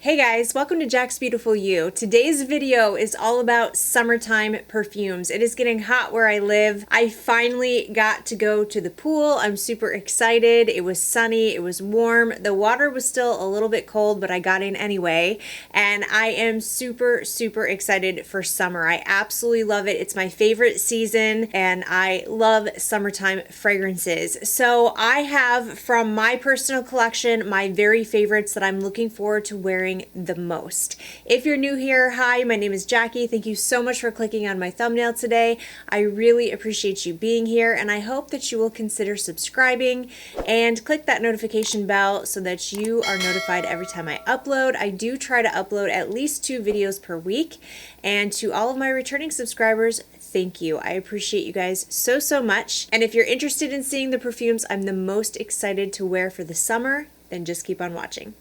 Hey guys, welcome to Jaxbeautifulyou. Today's video is all about summertime perfumes. It is getting hot where I live. I finally got to go to the pool. I'm super excited. It was sunny, it was warm. The water was still a little bit cold, but I got in anyway. And I am super excited for summer. I absolutely love it. It's my favorite season and I love summertime fragrances. So I have from my personal collection my very favorites that I'm looking forward to wearing the most. If you're new here, hi, my name is Jackie. Thank you so much for clicking on my thumbnail today. I really appreciate you being here and I hope that you will consider subscribing and click that notification bell so that you are notified every time I upload. I do try to upload at least 2 videos per week, and to all of my returning subscribers, thank you. I appreciate you guys so much. And if you're interested in seeing the perfumes I'm the most excited to wear for the summer, then just keep on watching.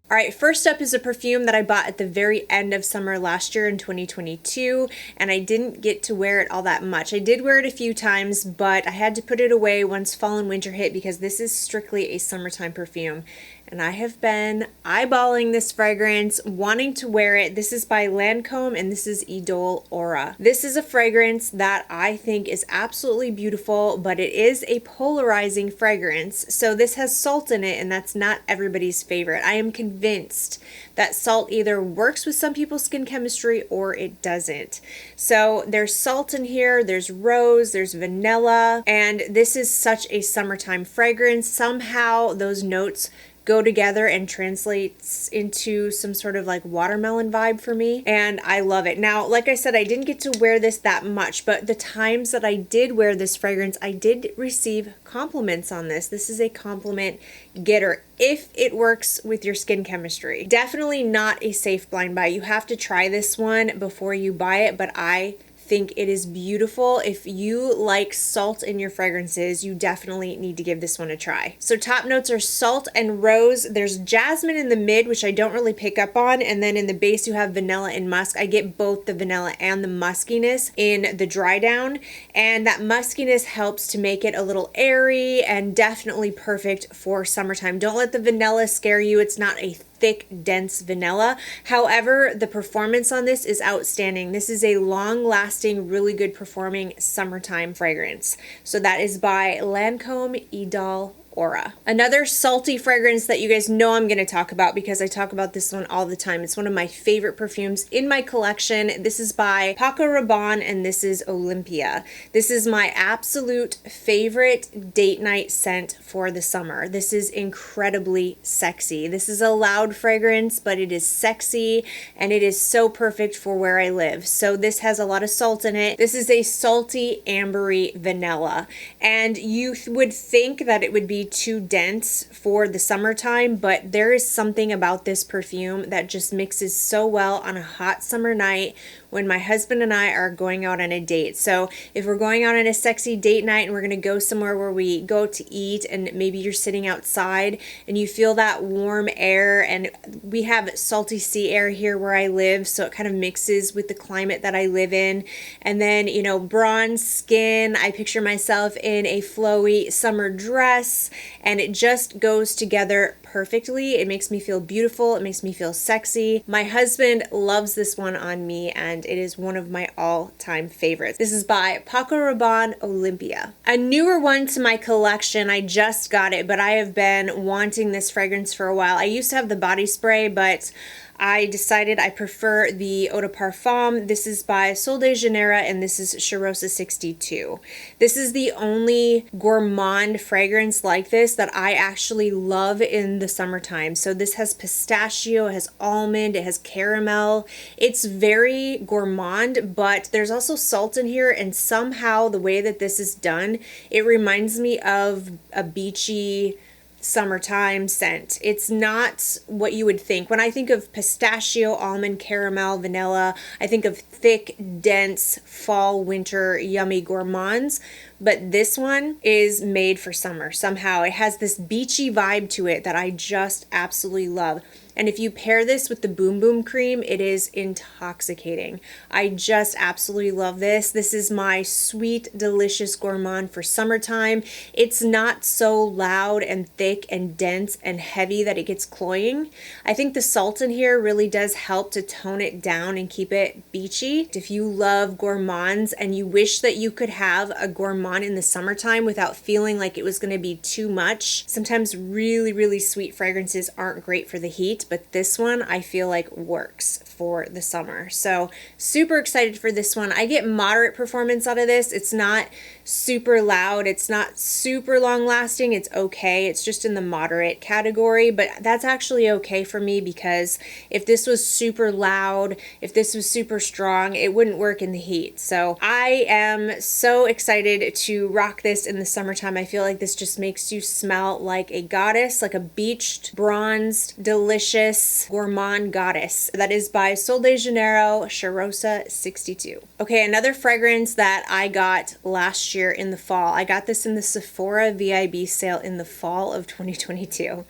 All right, first up is a perfume that I bought at the very end of summer last year in 2022, and I didn't get to wear it all that much. I did wear it a few times, but I had to put it away once fall and winter hit because this is strictly a summertime perfume. And I have been eyeballing this fragrance, wanting to wear it. This is by Lancome and this is Idole Aura. This is a fragrance that I think is absolutely beautiful, but it is a polarizing fragrance. So this has salt in it and that's not everybody's favorite. I am convinced that salt either works with some people's skin chemistry or it doesn't. So there's salt in here, there's rose, there's vanilla, and this is such a summertime fragrance. Somehow those notes go together and translates into some sort of like watermelon vibe for me, and I love it. Now, like I said, I didn't get to wear this that much, but the times that I did wear this fragrance, I did receive compliments on this. This is a compliment getter if it works with your skin chemistry. Definitely not a safe blind buy. You have to try this one before you buy it, but I think it is beautiful. If you like salt in your fragrances, you definitely need to give this one a try. So top notes are salt and rose. There's jasmine in the mid, which I don't really pick up on, and then in the base you have vanilla and musk. I get both the vanilla and the muskiness in the dry down, and that muskiness helps to make it a little airy and definitely perfect for summertime. Don't let the vanilla scare you. It's not a thick, dense vanilla. However, the performance on this is outstanding. This is a long-lasting, really good performing summertime fragrance. So that is by Lancome Idole Aura. Another salty fragrance that you guys know I'm going to talk about because I talk about this one all the time. It's one of my favorite perfumes in my collection. This is by Paco, Rabanne, and this is Olympea. This is my absolute favorite date night scent for the summer. This is incredibly sexy. This is a loud fragrance, but it is sexy and it is so perfect for where I live. So this has a lot of salt in it. This is a salty, ambery vanilla, and you would think that it would be too dense for the summertime, but there is something about this perfume that just mixes so well on a hot summer night when my husband and I are going out on a date. So if we're going out on a sexy date night and we're gonna go somewhere where we go to eat and maybe you're sitting outside and you feel that warm air, and we have salty sea air here where I live, so it kind of mixes with the climate that I live in. And then, you know, bronze skin, I picture myself in a flowy summer dress, and it just goes together perfectly. It makes me feel beautiful. It makes me feel sexy. My husband loves this one on me, and it is one of my all-time favorites. This is by Paco Rabanne Olympea. A newer one to my collection. I just got it, but I have been wanting this fragrance for a while. I used to have the body spray, but I decided I prefer the Eau de Parfum. This is by Sol de Janeiro and this is Cheirosa 62. This is the only gourmand fragrance like this that I actually love in the summertime. So this has pistachio, it has almond, it has caramel. It's very gourmand, but there's also salt in here, and somehow the way that this is done, it reminds me of a beachy summertime scent. It's not what you would think. When I think of pistachio, almond, caramel, vanilla, I think of thick, dense, fall, winter, yummy gourmands. but this one is made for summer somehow. It has this beachy vibe to it that I just absolutely love. And if you pair this with the Boom Boom cream, it is intoxicating. I just absolutely love this. This is my sweet, delicious gourmand for summertime. It's not so loud and thick and dense and heavy that it gets cloying. I think the salt in here really does help to tone it down and keep it beachy. If you love gourmands and you wish that you could have a gourmand in the summertime without feeling like it was going to be too much, sometimes really, really sweet fragrances aren't great for the heat. But this one I feel like works for the summer. So super excited for this one. I get moderate performance out of this. It's not super loud. It's not super long lasting. It's okay. It's just in the moderate category, but that's actually okay for me because if this was super loud, if this was super strong, it wouldn't work in the heat. So I am so excited to rock this in the summertime. I feel like this just makes you smell like a goddess, like a beached, bronzed, delicious gourmand goddess. That is by Sol de Janeiro Cheirosa 62. Okay, another fragrance that I got last year in the fall. I got this in the Sephora VIB sale in the fall of 2022,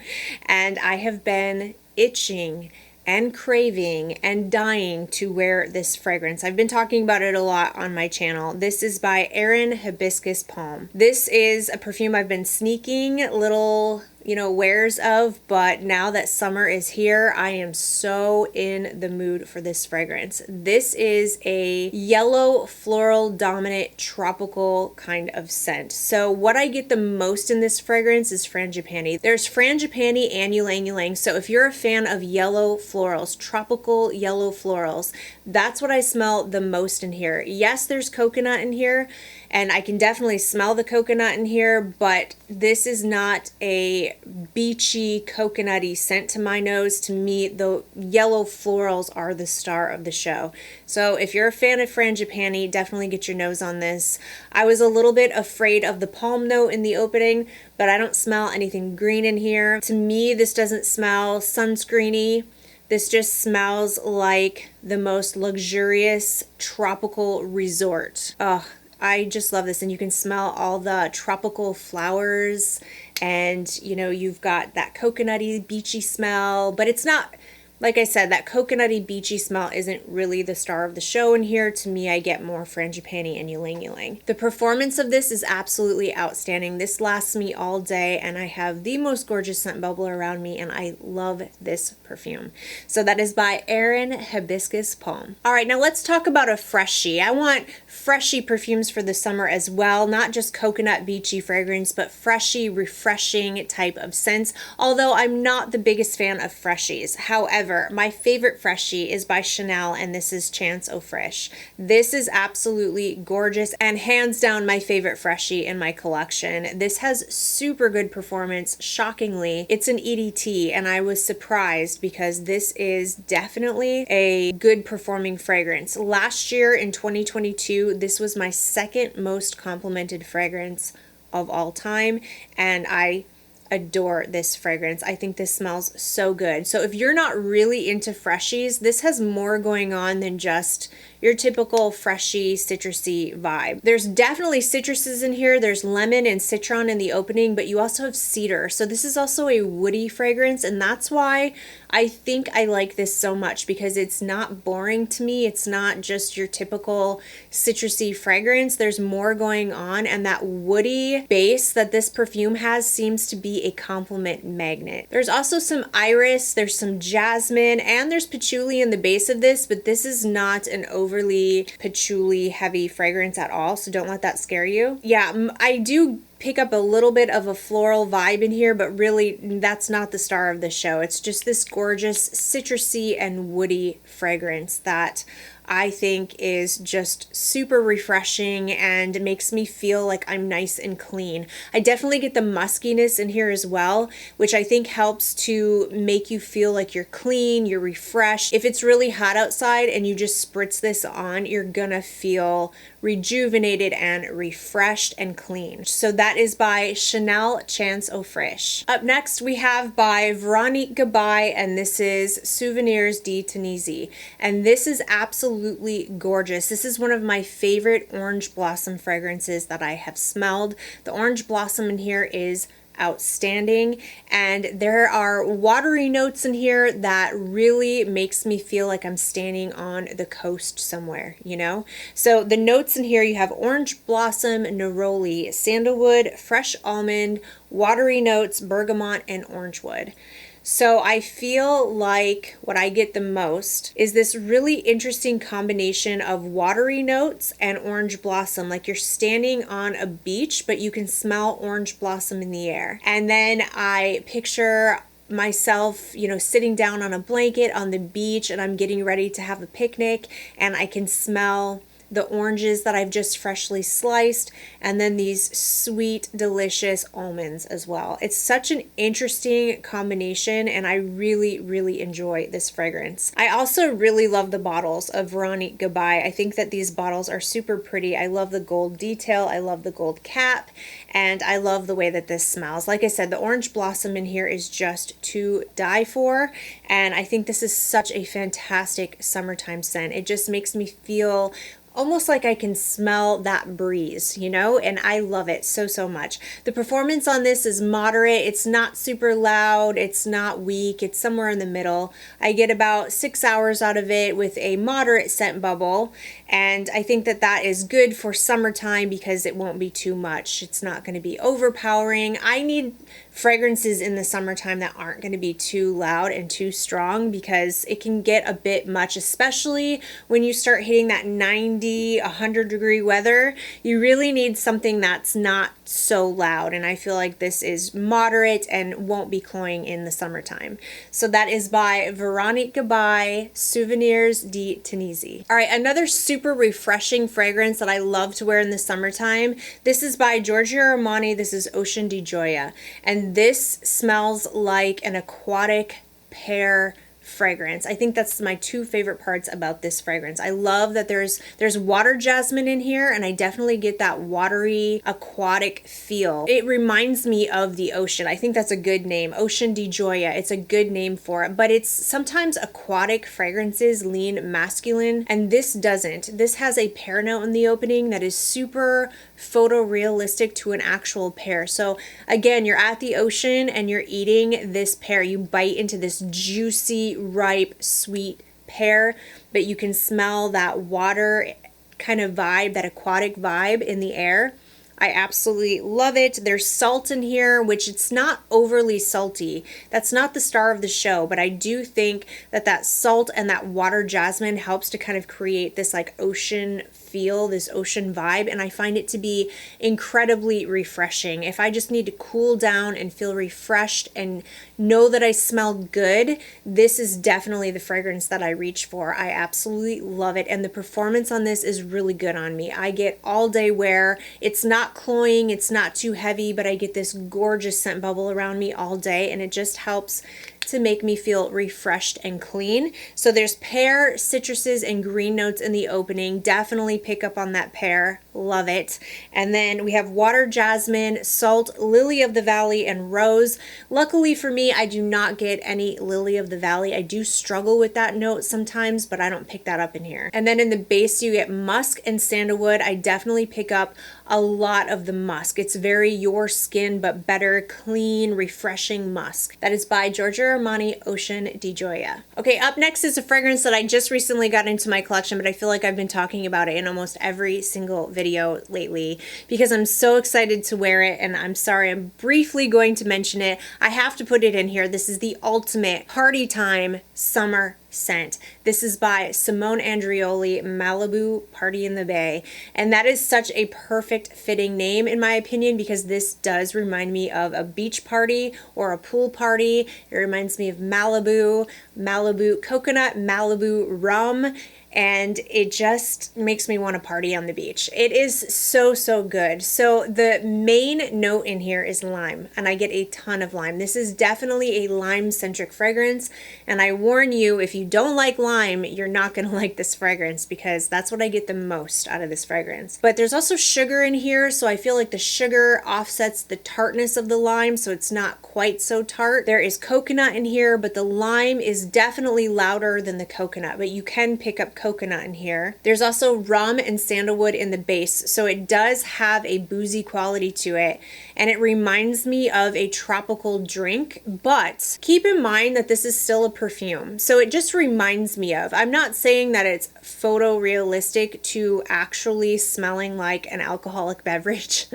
and I have been itching and craving and dying to wear this fragrance. I've been talking about it a lot on my channel. This is by Aerin Hibiscus Palm. This is a perfume I've been sneaking little wares of, but now that summer is here, I am so in the mood for this fragrance. This is a yellow floral dominant tropical kind of scent. So what I get the most in this fragrance is frangipani. There's frangipani and ylang ylang. So if you're a fan of yellow florals, tropical yellow florals, that's what I smell the most in here. Yes, there's coconut in here, and I can definitely smell the coconut in here, but this is not a beachy, coconutty scent to my nose. To me, the yellow florals are the star of the show. So if you're a fan of frangipani, definitely get your nose on this. I was a little bit afraid of the palm note in the opening, but I don't smell anything green in here. To me, this doesn't smell sunscreeny. This just smells like the most luxurious tropical resort. Ugh. I just love this, and you can smell all the tropical flowers, and you've got that coconutty beachy smell, but it's not, like I said, that coconutty beachy smell isn't really the star of the show in here. To me, I get more frangipani and ylang ylang. The performance of this is absolutely outstanding. This lasts me all day, and I have the most gorgeous scent bubble around me, and I love this perfume. So that is by Aerin Hibiscus Palm. All right, now let's talk about a freshie. I want freshy perfumes for the summer as well, not just coconut beachy fragrance, but freshy, refreshing type of scents, although I'm not the biggest fan of freshies. However, my favorite freshie is by Chanel, and this is Chance Eau Fraiche. This is absolutely gorgeous and hands down my favorite freshie in my collection. This has super good performance. Shockingly, it's an EDT, and I was surprised because this is definitely a good performing fragrance. Last year in 2022, this was my second most complimented fragrance of all time, and I adore this fragrance. I think this smells so good. So if you're not really into freshies, this has more going on than just your typical freshy, citrusy vibe. There's definitely citruses in here. There's lemon and citron in the opening, but you also have cedar. So this is also a woody fragrance, and that's why I think I like this so much, because it's not boring to me. It's not just your typical citrusy fragrance. There's more going on, and that woody base that this perfume has seems to be a compliment magnet. There's also some iris, there's some jasmine, and there's patchouli in the base of this, but this is not an overly patchouli heavy fragrance at all, so don't let that scare you. Yeah, I do pick up a little bit of a floral vibe in here, but really that's not the star of the show. It's just this gorgeous citrusy and woody fragrance that I think is just super refreshing and makes me feel like I'm nice and clean. I definitely get the muskiness in here as well, which I think helps to make you feel like you're clean, you're refreshed. If it's really hot outside and you just spritz this on, you're gonna feel rejuvenated and refreshed and clean. So that is by Chanel Chance Eau Fraiche. Up next we have by Veronique Gabai, and this is Souvenirs de Tunisie. And this is absolutely gorgeous. This is one of my favorite orange blossom fragrances that I have smelled. The orange blossom in here is outstanding, and there are watery notes in here that really makes me feel like I'm standing on the coast somewhere, you know? So the notes in here, you have orange blossom, neroli, sandalwood, fresh almond, watery notes, bergamot, and orange wood. So I feel like what I get the most is this really interesting combination of watery notes and orange blossom, like you're standing on a beach, but you can smell orange blossom in the air. And then I picture myself, you know, sitting down on a blanket on the beach, and I'm getting ready to have a picnic, and I can smell the oranges that I've just freshly sliced, and then these sweet, delicious almonds as well. It's such an interesting combination, and I really, really enjoy this fragrance. I also really love the bottles of Veronique Gabai. I think that these bottles are super pretty. I love the gold detail, I love the gold cap, and I love the way that this smells. Like I said, the orange blossom in here is just to die for, and I think this is such a fantastic summertime scent. It just makes me feel almost like I can smell that breeze, you know, and I love it so, so much. The performance on this is moderate. It's not super loud. It's not weak. It's somewhere in the middle. I get about 6 hours out of it with a moderate scent bubble, and I think that that is good for summertime because it won't be too much. It's not going to be overpowering. I need fragrances in the summertime that aren't going to be too loud and too strong because it can get a bit much, especially when you start hitting that 90, 100 degree weather. You really need something that's not so loud, and I feel like this is moderate and won't be cloying in the summertime. So that is by Veronique Gabai, Souvenirs de Tunisie. All right, another super refreshing fragrance that I love to wear in the summertime. This is by Giorgio Armani. This is Ocean di Gioia, and this smells like an aquatic pear fragrance. I think that's my two favorite parts about this fragrance. I love that there's water jasmine in here, and I definitely get that watery aquatic feel. It reminds me of the ocean. I think that's a good name. Ocean di Gioia. It's a good name for it, but it's sometimes aquatic fragrances lean masculine, and this doesn't. This has a pear note in the opening that is super photorealistic to an actual pear. So again, you're at the ocean and you're eating this pear. You bite into this juicy, ripe, sweet pear, but you can smell that water kind of vibe, that aquatic vibe in the air. I absolutely love it. There's salt in here, which it's not overly salty. That's not the star of the show, but I do think that that salt and that water jasmine helps to kind of create this like ocean feel, this ocean vibe, and I find it to be incredibly refreshing. If I just need to cool down and feel refreshed and know that I smell good, this is definitely the fragrance that I reach for. I absolutely love it, and the performance on this is really good on me. I get all day wear. It's not cloying, it's not too heavy, but I get this gorgeous scent bubble around me all day, and it just helps to make me feel refreshed and clean. So there's pear, citruses, and green notes in the opening. Definitely pick up on that pear. Love it. And then we have water jasmine, salt, lily of the valley, and rose. Luckily for me, I do not get any lily of the valley. I do struggle with that note sometimes, but I don't pick that up in here. And then in the base, you get musk and sandalwood. I definitely pick up a lot of the musk. It's very your skin, but better, clean, refreshing musk. That is by Giorgio Armani, Ocean di Gioia. Okay, up next is a fragrance that I just recently got into my collection, but I feel like I've been talking about it in almost every single video lately because I'm so excited to wear it, and I'm sorry, I'm briefly going to mention it. I have to put it in here. This is the ultimate party time summer scent. This is by Simone Andreoli, Malibu Party in the Bay, and that is such a perfect fitting name in my opinion because this does remind me of a beach party or a pool party. It reminds me of Malibu, Malibu coconut, Malibu rum, and it just makes me want to party on the beach. It is so, so good. So the main note in here is lime, and I get a ton of lime. This is definitely a lime-centric fragrance, and I warn you, if you you don't like lime, you're not gonna like this fragrance, because that's what I get the most out of this fragrance. But there's also sugar in here, so I feel like the sugar offsets the tartness of the lime, so it's not quite so tart. There is coconut in here, but the lime is definitely louder than the coconut, but you can pick up coconut in here. There's also rum and sandalwood in the base, so it does have a boozy quality to it, and it reminds me of a tropical drink. But keep in mind that this is still a perfume, so it just reminds me of. I'm not saying that it's photorealistic to actually smelling like an alcoholic beverage.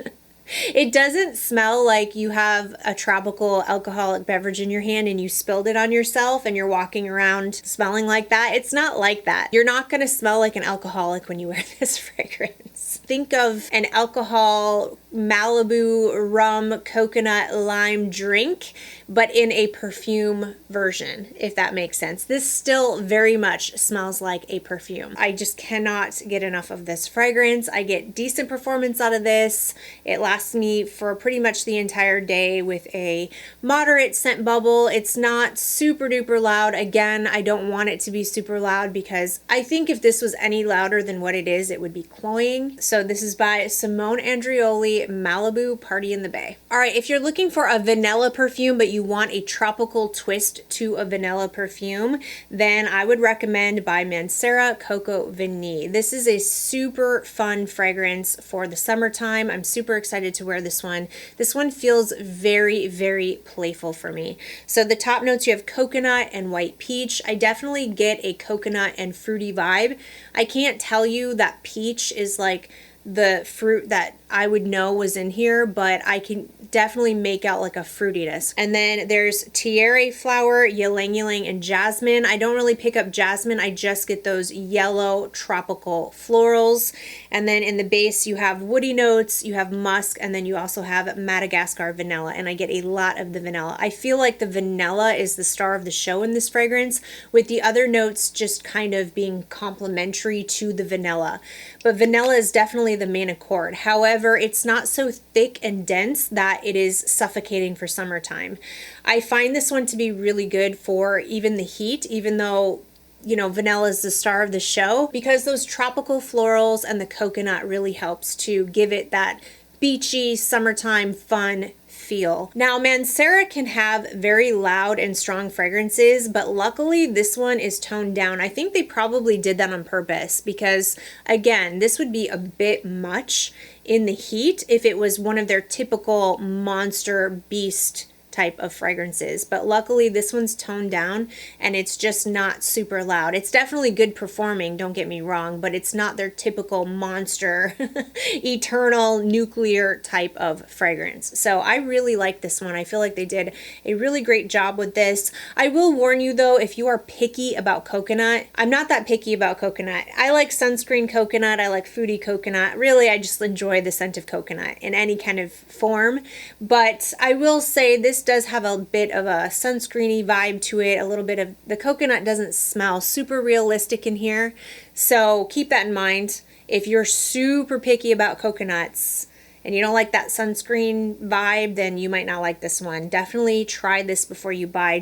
It doesn't smell like you have a tropical alcoholic beverage in your hand and you spilled it on yourself and you're walking around smelling like that. It's not like that. You're not going to smell like an alcoholic when you wear this fragrance. Think of an alcohol Malibu rum coconut lime drink, but in a perfume version, if that makes sense. This still very much smells like a perfume. I just cannot get enough of this fragrance. I get decent performance out of this. It lasts me for pretty much the entire day with a moderate scent bubble. It's not super duper loud. Again, I don't want it to be super loud, because I think if this was any louder than what it is, it would be cloying. So this is by Simone Andreoli, Malibu Party in the Bay. All right, if you're looking for a vanilla perfume, but you want a tropical twist to a vanilla perfume, then I would recommend by Mancera Coco Vanille. This is a super fun fragrance for the summertime. I'm super excited to wear this one. This one feels very, very playful for me. So the top notes, you have coconut and white peach. I definitely get a coconut and fruity vibe. I can't tell you that peach is like the fruit that I would know was in here, but I can definitely make out like a fruitiness. And then there's tiare flower, ylang ylang, and jasmine. I don't really pick up jasmine. I just get those yellow tropical florals. And then in the base, you have woody notes, you have musk, and then you also have Madagascar vanilla. And I get a lot of the vanilla. I feel like the vanilla is the star of the show in this fragrance, with the other notes just kind of being complementary to the vanilla. But vanilla is definitely the main accord. However, it's not so thick and dense that it is suffocating for summertime. I find this one to be really good for even the heat, even though, you know, vanilla is the star of the show, because those tropical florals and the coconut really helps to give it that beachy, summertime fun feel. Now, Mancera can have very loud and strong fragrances, but luckily this one is toned down. I think they probably did that on purpose, because again, this would be a bit much in the heat if it was one of their typical monster beast type of fragrances, but luckily this one's toned down and it's just not super loud. It's definitely good performing, don't get me wrong, but it's not their typical monster eternal nuclear type of fragrance. So I really like this one. I feel like they did a really great job with this. I will warn you though, if you are picky about coconut, I'm not that picky about coconut. I like sunscreen coconut, I like fruity coconut. Really, I just enjoy the scent of coconut in any kind of form. But I will say this does have a bit of a sunscreeny vibe to it. A little bit of the coconut doesn't smell super realistic in here, so keep that in mind. If you're super picky about coconuts and you don't like that sunscreen vibe, then you might not like this one. Definitely try this before you buy.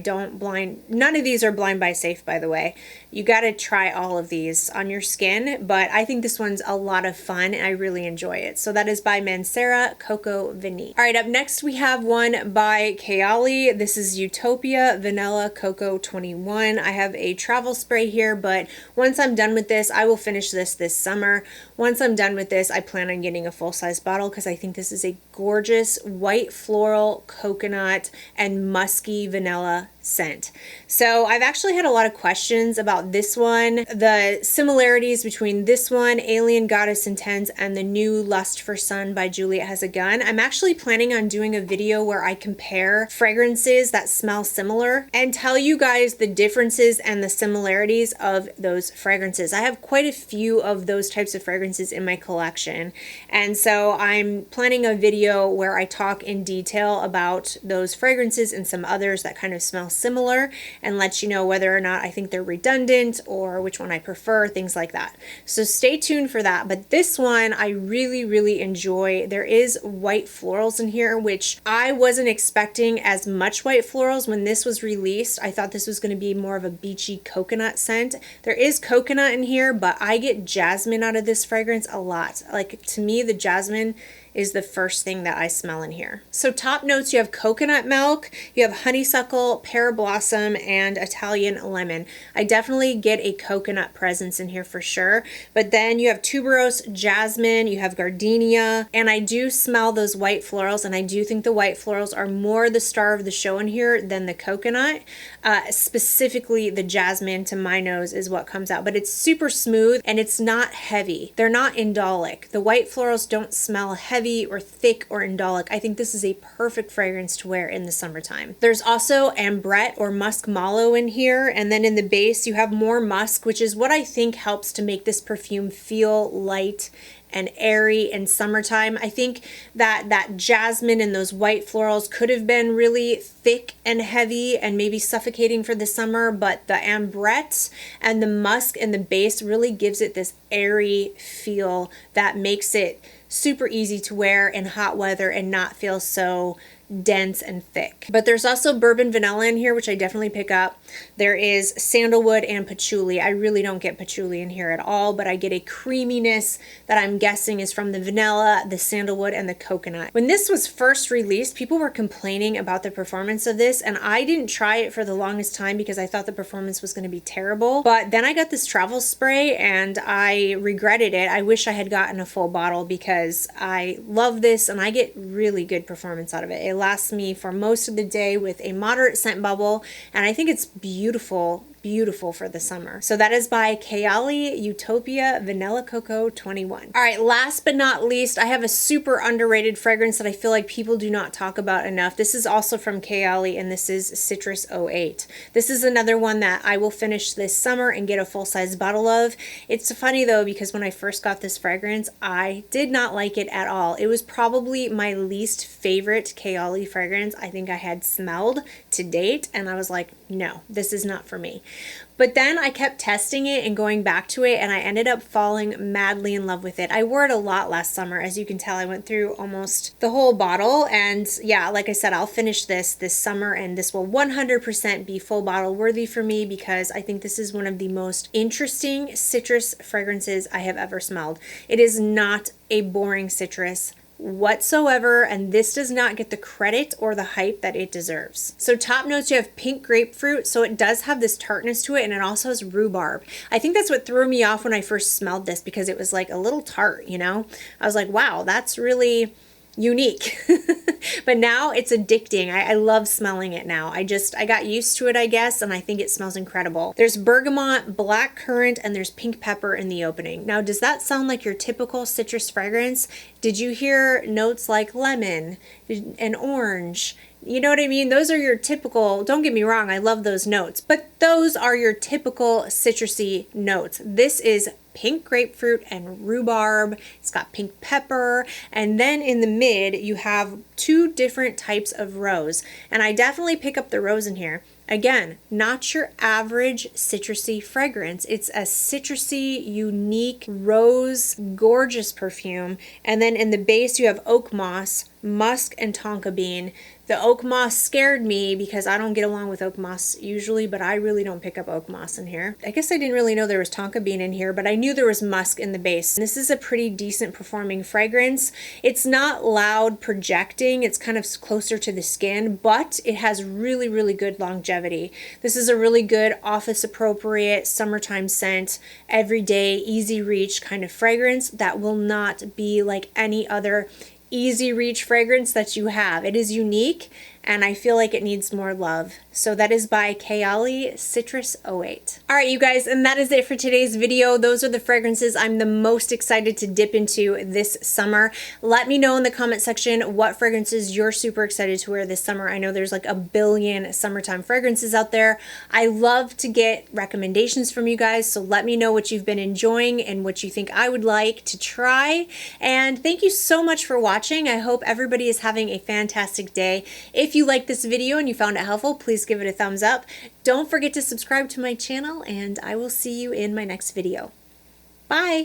None of these are blind buy safe, by the way. You got to try all of these on your skin, but I think this one's a lot of fun and I really enjoy it. So that is by Mancera Coco Vanille. All right, up next we have one by Kayali. This is Utopia Vanilla Coco 21. I have a travel spray here, but once I'm done with this, I will finish this summer. Once I'm done with this, I plan on getting a full-size bottle because I think this is a gorgeous white floral coconut and musky vanilla scent. So I've actually had a lot of questions about this one, the similarities between this one, Alien Goddess Intense, and the new Lust for Sun by Juliet Has a Gun. I'm actually planning on doing a video where I compare fragrances that smell similar and tell you guys the differences and the similarities of those fragrances. I have quite a few of those types of fragrances in my collection, and so I'm I'm planning a video where I talk in detail about those fragrances and some others that kind of smell similar and let you know whether or not I think they're redundant or which one I prefer, things like that. So stay tuned for that. But this one I really, really enjoy. There is white florals in here, which I wasn't expecting as much white florals when this was released. I thought this was going to be more of a beachy coconut scent. There is coconut in here, but I get jasmine out of this fragrance a lot. Like, to me, the jasmine is the first thing that I smell in here. So top notes, you have coconut milk, you have honeysuckle, pear blossom, and Italian lemon. I definitely get a coconut presence in here for sure. But then you have tuberose, jasmine, you have gardenia, and I do smell those white florals, and I do think the white florals are more the star of the show in here than the coconut. Specifically the jasmine, to my nose, is what comes out. But it's super smooth and it's not heavy. They're not indolic. The white florals don't smell heavy or thick or indolic. I think this is a perfect fragrance to wear in the summertime. There's also ambrette or musk mallow in here, and then in the base you have more musk, which is what I think helps to make this perfume feel light and airy in summertime. I think that jasmine and those white florals could have been really thick and heavy and maybe suffocating for the summer, but the ambrette and the musk in the base really gives it this airy feel that makes it super easy to wear in hot weather and not feel so dense and thick. But there's also bourbon vanilla in here, which I definitely pick up. There is sandalwood and patchouli. I really don't get patchouli in here at all, but I get a creaminess that I'm guessing is from the vanilla, the sandalwood, and the coconut. When this was first released, people were complaining about the performance of this, and I didn't try it for the longest time because I thought the performance was going to be terrible. But then I got this travel spray and I regretted it. I wish I had gotten a full bottle because I love this and I get really good performance out of it. It lasts me for most of the day with a moderate scent bubble, and I think it's beautiful for the summer. So that is by Kayali Utopia Vanilla Coco 21. All right, last but not least, I have a super underrated fragrance that I feel like people do not talk about enough. This is also from Kayali, and this is Citrus 08. This is another one that I will finish this summer and get a full-size bottle of. It's funny though, because when I first got this fragrance, I did not like it at all. It was probably my least favorite Kayali fragrance I think I had smelled to date, and I was like, no, this is not for me. But then I kept testing it and going back to it, and I ended up falling madly in love with it. I wore it a lot last summer. As you can tell, I went through almost the whole bottle, and yeah, like I said, I'll finish this summer, and this will 100% be full bottle worthy for me because I think this is one of the most interesting citrus fragrances I have ever smelled. It is not a boring citrus whatsoever, and this does not get the credit or the hype that it deserves. So top notes, you have pink grapefruit, so it does have this tartness to it, and it also has rhubarb. I think that's what threw me off when I first smelled this, because it was like a little tart, you know? I was like, wow, that's really unique. But now it's addicting. I love smelling it now. I got used to it, I guess, and I think it smells incredible. There's bergamot, black currant, and there's pink pepper in the opening. Now, does that sound like your typical citrus fragrance? Did you hear notes like lemon and orange? You know what I mean? Those are your typical, don't get me wrong, I love those notes, but those are your typical citrusy notes. This is pink grapefruit and rhubarb. It's got pink pepper, and then in the mid you have two different types of rose, and I definitely pick up the rose in here. Again, not your average citrusy fragrance. It's a citrusy, unique, rose, gorgeous perfume. And then in the base you have oak moss, musk, and tonka bean. The oak moss scared me because I don't get along with oak moss usually, but I really don't pick up oak moss in here. I guess I didn't really know there was tonka bean in here, but I knew there was musk in the base. This is a pretty decent performing fragrance. It's not loud projecting, it's kind of closer to the skin, but it has really, really good longevity. This is a really good office appropriate summertime scent, everyday, easy reach kind of fragrance that will not be like any other easy reach fragrance that you have. It is unique, and I feel like it needs more love. So that is by Kayali Citrus 08. All right, you guys, and that is it for today's video. Those are the fragrances I'm the most excited to dip into this summer. Let me know in the comment section what fragrances you're super excited to wear this summer. I know there's like a billion summertime fragrances out there. I love to get recommendations from you guys, so let me know what you've been enjoying and what you think I would like to try. And thank you so much for watching. I hope everybody is having a fantastic day. If you liked this video and you found it helpful, please give it a thumbs up. Don't forget to subscribe to my channel, and I will see you in my next video. Bye!